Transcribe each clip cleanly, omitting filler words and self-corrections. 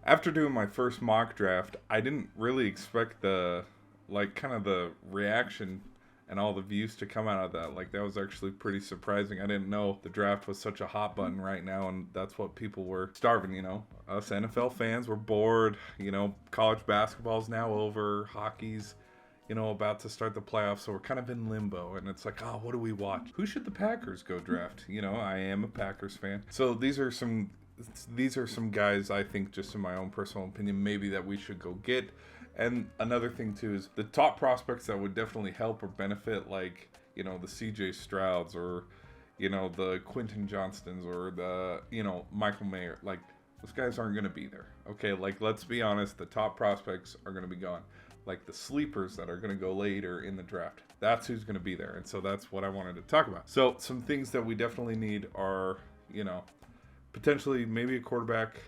After doing my first mock draft, I didn't really expect the reaction and all the views to come out of that. Like, that was actually pretty surprising. I didn't know the draft was such a hot button right now, and that's what people were starving. Us NFL fans were bored. College basketball's now over. Hockey's, about to start the playoffs, so we're kind of in limbo. And it's like, oh, what do we watch? Who should the Packers go draft? I am a Packers fan. So these are some guys I think, just in my own personal opinion, maybe that we should go get. And another thing too is the top prospects that would definitely help or benefit, like the C.J. Strouds, or the Quentin Johnstons, or the Michael Mayer. Like, those guys aren't going to be there. Okay, like, let's be honest, the top prospects are going to be gone. Like, the sleepers that are going to go later in the draft, that's who's going to be there. And so that's what I wanted to talk about. So some things that we definitely need are potentially maybe a quarterback,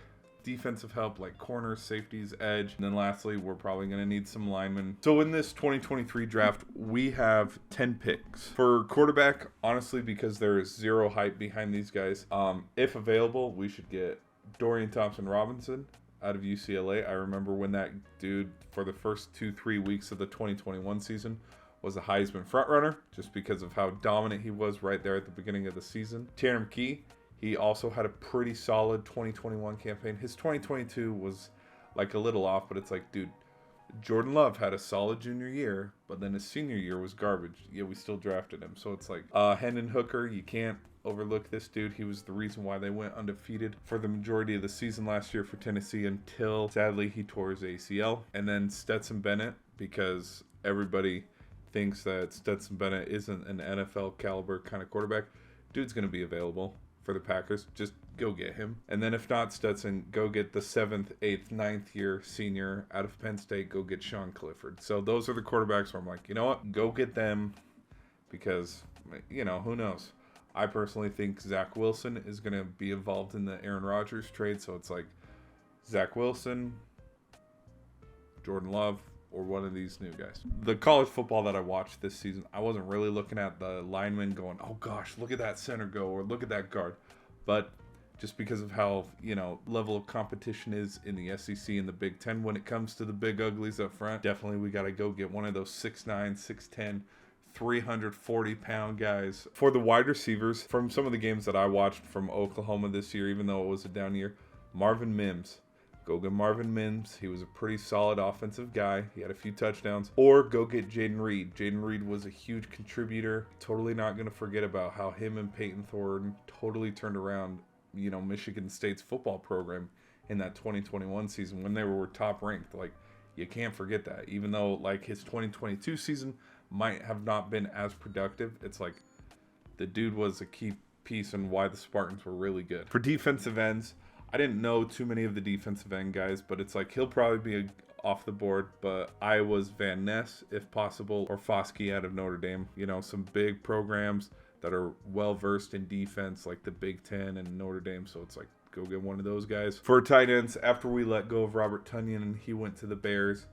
defensive help like corners, safeties, edge, and then lastly, we're probably going to need some linemen. So in this 2023 draft, we have 10 picks. For quarterback, honestly, because there is zero hype behind these guys, if available, we should get Dorian Thompson-Robinson out of UCLA. I remember when that dude, for the first 2-3 weeks of the 2021 season, was a Heisman frontrunner, just because of how dominant he was right there at the beginning of the season. Tanner McKee, he also had a pretty solid 2021 campaign. His 2022 was like a little off, but it's like, dude, Jordan Love had a solid junior year, but then his senior year was garbage. Yeah, we still drafted him. So it's like, Hendon Hooker, you can't overlook this dude. He was the reason why they went undefeated for the majority of the season last year for Tennessee, until sadly he tore his ACL. And then Stetson Bennett, because everybody thinks that Stetson Bennett isn't an NFL caliber kind of quarterback. Dude's going to be available for the Packers. Just go get him. And then if not Stetson, go get the 7th, 8th, 9th year senior out of Penn State. Go get Sean Clifford. So those are the quarterbacks where I'm like, you know what? Go get them, because, who knows? I personally think Zach Wilson is going to be involved in the Aaron Rodgers trade. So it's like Zach Wilson, Jordan Love, or one of these new guys. The college football that I watched this season, I wasn't really looking at the linemen going, oh gosh, look at that center go, or look at that guard. But just because of how, level of competition is in the SEC and the Big Ten when it comes to the big uglies up front, definitely we got to go get one of those 6'9", 6'10", 340-pound guys. For the wide receivers, from some of the games that I watched from Oklahoma this year, even though it was a down year, Marvin Mims. Go get Marvin Mims. He was a pretty solid offensive guy. He had a few touchdowns. Or go get Jaden Reed. Jaden Reed was a huge contributor. Totally not going to forget about how him and Peyton Thornton totally turned around, Michigan State's football program in that 2021 season when they were top ranked. Like, you can't forget that. Even though, like, his 2022 season might have not been as productive, it's like the dude was a key piece in why the Spartans were really good. For defensive ends, I didn't know too many of the defensive end guys, but it's like he'll probably be off the board. But Iowa's Van Ness, if possible, or Foskey out of Notre Dame. Some big programs that are well-versed in defense, like the Big Ten and Notre Dame. So it's like, go get one of those guys. For tight ends, after we let go of Robert Tonyan and he went to the Bears,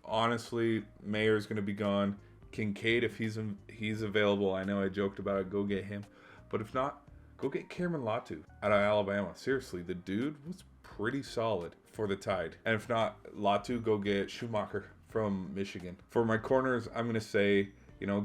honestly, Mayer's going to be gone. Kincaid, if he's available, I know I joked about it, go get him. But if not, go get Cameron Latu out of Alabama. Seriously, the dude was pretty solid for the Tide. And if not Latu, go get Schumacher from Michigan. For my corners, I'm going to say,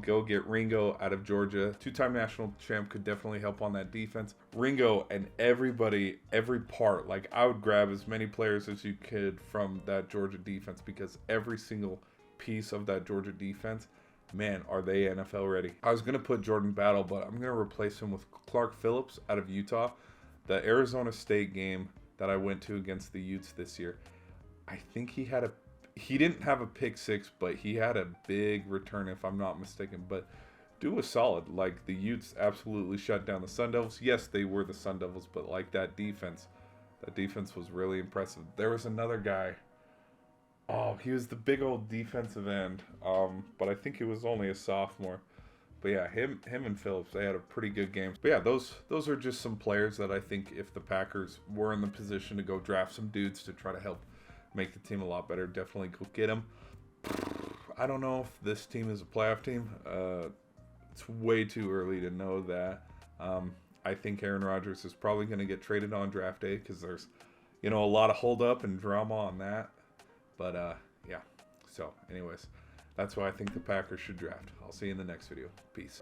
go get Ringo out of Georgia. Two-time national champ, could definitely help on that defense. Ringo and everybody, every part, like, I would grab as many players as you could from that Georgia defense, because every single piece of that Georgia defense, man, are they NFL ready. I was going to put Jordan Battle, but I'm going to replace him with Clark Phillips out of Utah. The Arizona State game that I went to against the Utes this year, I think he didn't have a pick six, but he had a big return, if I'm not mistaken. But dude was solid. Like, the Utes absolutely shut down the Sun Devils. Yes, they were the Sun Devils, but like, that defense was really impressive. There was another guy. Oh, he was the big old defensive end, but I think he was only a sophomore. But yeah, him and Phillips, they had a pretty good game. But yeah, those are just some players that I think if the Packers were in the position to go draft some dudes to try to help make the team a lot better, definitely go get them. I don't know if this team is a playoff team. It's way too early to know that. I think Aaron Rodgers is probably going to get traded on draft day, because there's a lot of hold up and drama on that. But yeah. So, anyways, that's why I think the Packers should draft. I'll see you in the next video. Peace.